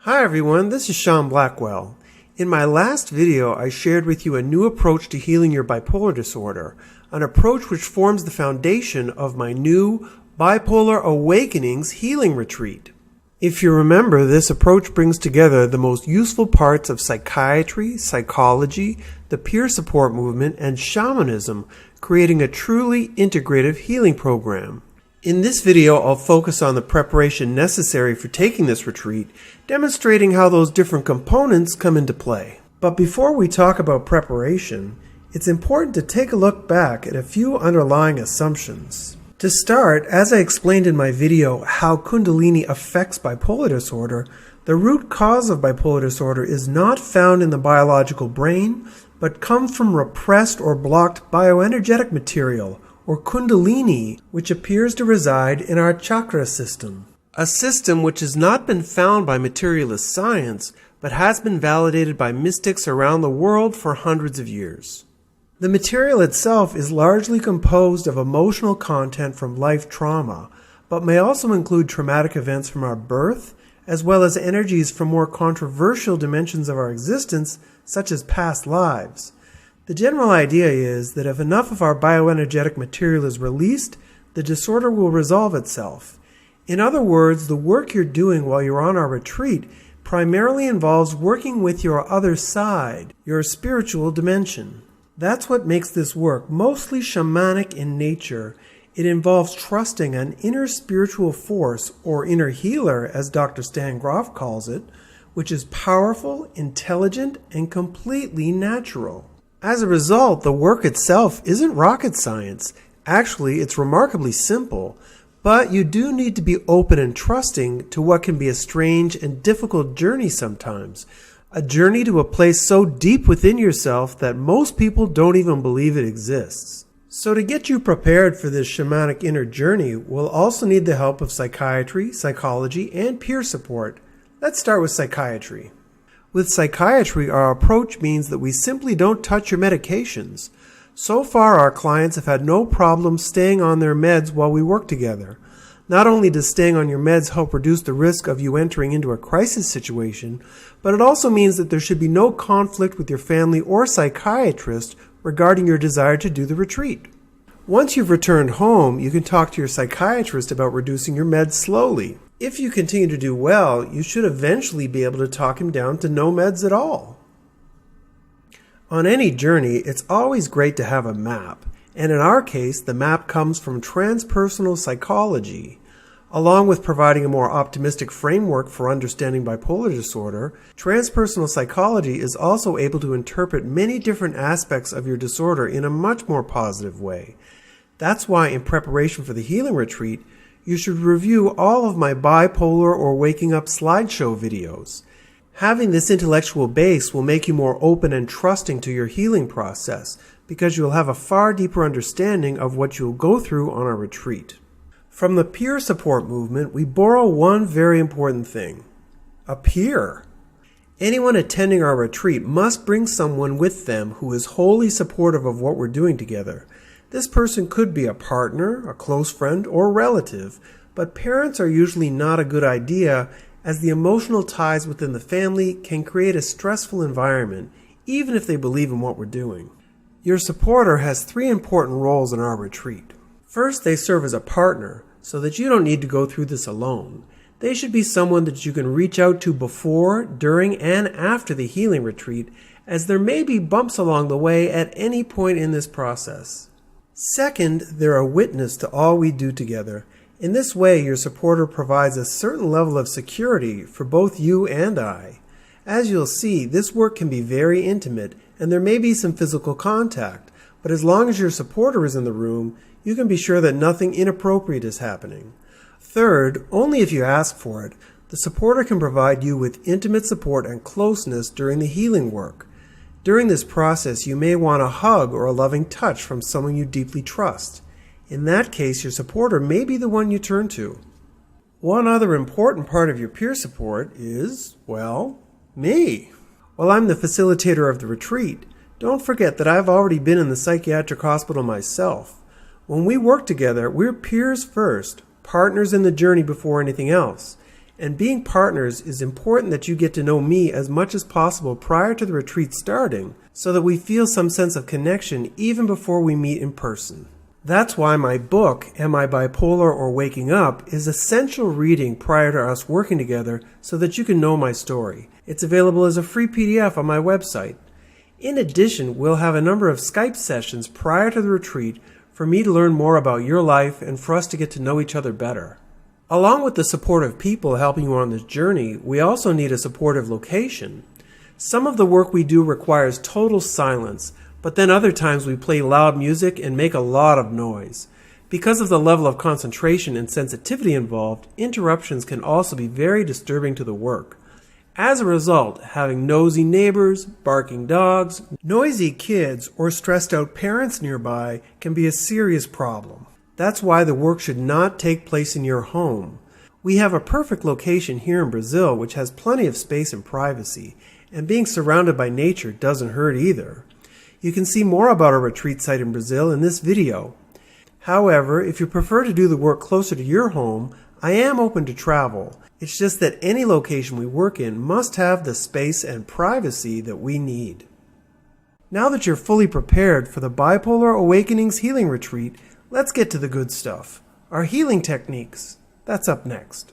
Hi everyone, this is Sean Blackwell. In my last video, I shared with you a new approach to healing your bipolar disorder, an approach which forms the foundation of my new Bipolar Awakenings Healing Retreat. If you remember, this approach brings together the most useful parts of psychiatry, psychology, the peer support movement, and shamanism, creating a truly integrative healing program. In this video, I'll focus on the preparation necessary for taking this retreat, demonstrating how those different components come into play. But before we talk about preparation, it's important to take a look back at a few underlying assumptions. To start, as I explained in my video How Kundalini Affects Bipolar Disorder, the root cause of bipolar disorder is not found in the biological brain, but comes from repressed or blocked bioenergetic material, or Kundalini, which appears to reside in our chakra system. A system which has not been found by materialist science, but has been validated by mystics around the world for hundreds of years. The material itself is largely composed of emotional content from life trauma, but may also include traumatic events from our birth, as well as energies from more controversial dimensions of our existence, such as past lives. The general idea is that if enough of our bioenergetic material is released, the disorder will resolve itself. In other words, the work you're doing while you're on our retreat primarily involves working with your other side, your spiritual dimension. That's what makes this work mostly shamanic in nature. It involves trusting an inner spiritual force, or inner healer, as Dr. Stan Grof calls it, which is powerful, intelligent, and completely natural. As a result, the work itself isn't rocket science. Actually, it's remarkably simple, but you do need to be open and trusting to what can be a strange and difficult journey sometimes. A journey to a place so deep within yourself that most people don't even believe it exists. So to get you prepared for this shamanic inner journey, we'll also need the help of psychiatry, psychology, and peer support. Let's start with psychiatry. With psychiatry, our approach means that we simply don't touch your medications. So far, our clients have had no problem staying on their meds while we work together. Not only does staying on your meds help reduce the risk of you entering into a crisis situation, but it also means that there should be no conflict with your family or psychiatrist regarding your desire to do the retreat. Once you've returned home, you can talk to your psychiatrist about reducing your meds slowly. If you continue to do well, you should eventually be able to talk him down to no meds at all. On any journey, it's always great to have a map, and in our case, the map comes from transpersonal psychology. Along with providing a more optimistic framework for understanding bipolar disorder, transpersonal psychology is also able to interpret many different aspects of your disorder in a much more positive way. That's why in preparation for the healing retreat, you should review all of my bipolar or waking up slideshow videos. Having this intellectual base will make you more open and trusting to your healing process because you'll have a far deeper understanding of what you'll go through on a retreat. From the peer support movement, we borrow one very important thing: a peer. Anyone attending our retreat must bring someone with them who is wholly supportive of what we're doing together. This person could be a partner, a close friend, or relative, but parents are usually not a good idea as the emotional ties within the family can create a stressful environment, even if they believe in what we're doing. Your supporter has 3 important roles in our retreat. First, they serve as a partner, so that you don't need to go through this alone. They should be someone that you can reach out to before, during, and after the healing retreat, as there may be bumps along the way at any point in this process. Second, they're a witness to all we do together. In this way, your supporter provides a certain level of security for both you and I. As you'll see, this work can be very intimate, and there may be some physical contact, but as long as your supporter is in the room, you can be sure that nothing inappropriate is happening. Third, only if you ask for it, the supporter can provide you with intimate support and closeness during the healing work. During this process, you may want a hug or a loving touch from someone you deeply trust. In that case, your supporter may be the one you turn to. One other important part of your peer support is, well, me. While I'm the facilitator of the retreat, don't forget that I've already been in the psychiatric hospital myself. When we work together, we're peers first, partners in the journey before anything else. And being partners is important that you get to know me as much as possible prior to the retreat starting so that we feel some sense of connection even before we meet in person. That's why my book, Am I Bipolar or Waking Up, is essential reading prior to us working together so that you can know my story. It's available as a free PDF on my website. In addition, we'll have a number of Skype sessions prior to the retreat for me to learn more about your life and for us to get to know each other better. Along with the supportive people helping you on this journey, we also need a supportive location. Some of the work we do requires total silence, but then other times we play loud music and make a lot of noise. Because of the level of concentration and sensitivity involved, interruptions can also be very disturbing to the work. As a result, having nosy neighbors, barking dogs, noisy kids, or stressed out parents nearby can be a serious problem. That's why the work should not take place in your home. We have a perfect location here in Brazil which has plenty of space and privacy, and being surrounded by nature doesn't hurt either. You can see more about our retreat site in Brazil in this video. However, if you prefer to do the work closer to your home, I am open to travel. It's just that any location we work in must have the space and privacy that we need. Now that you're fully prepared for the Bipolar Awakenings Healing Retreat, let's get to the good stuff. Our healing techniques. That's up next.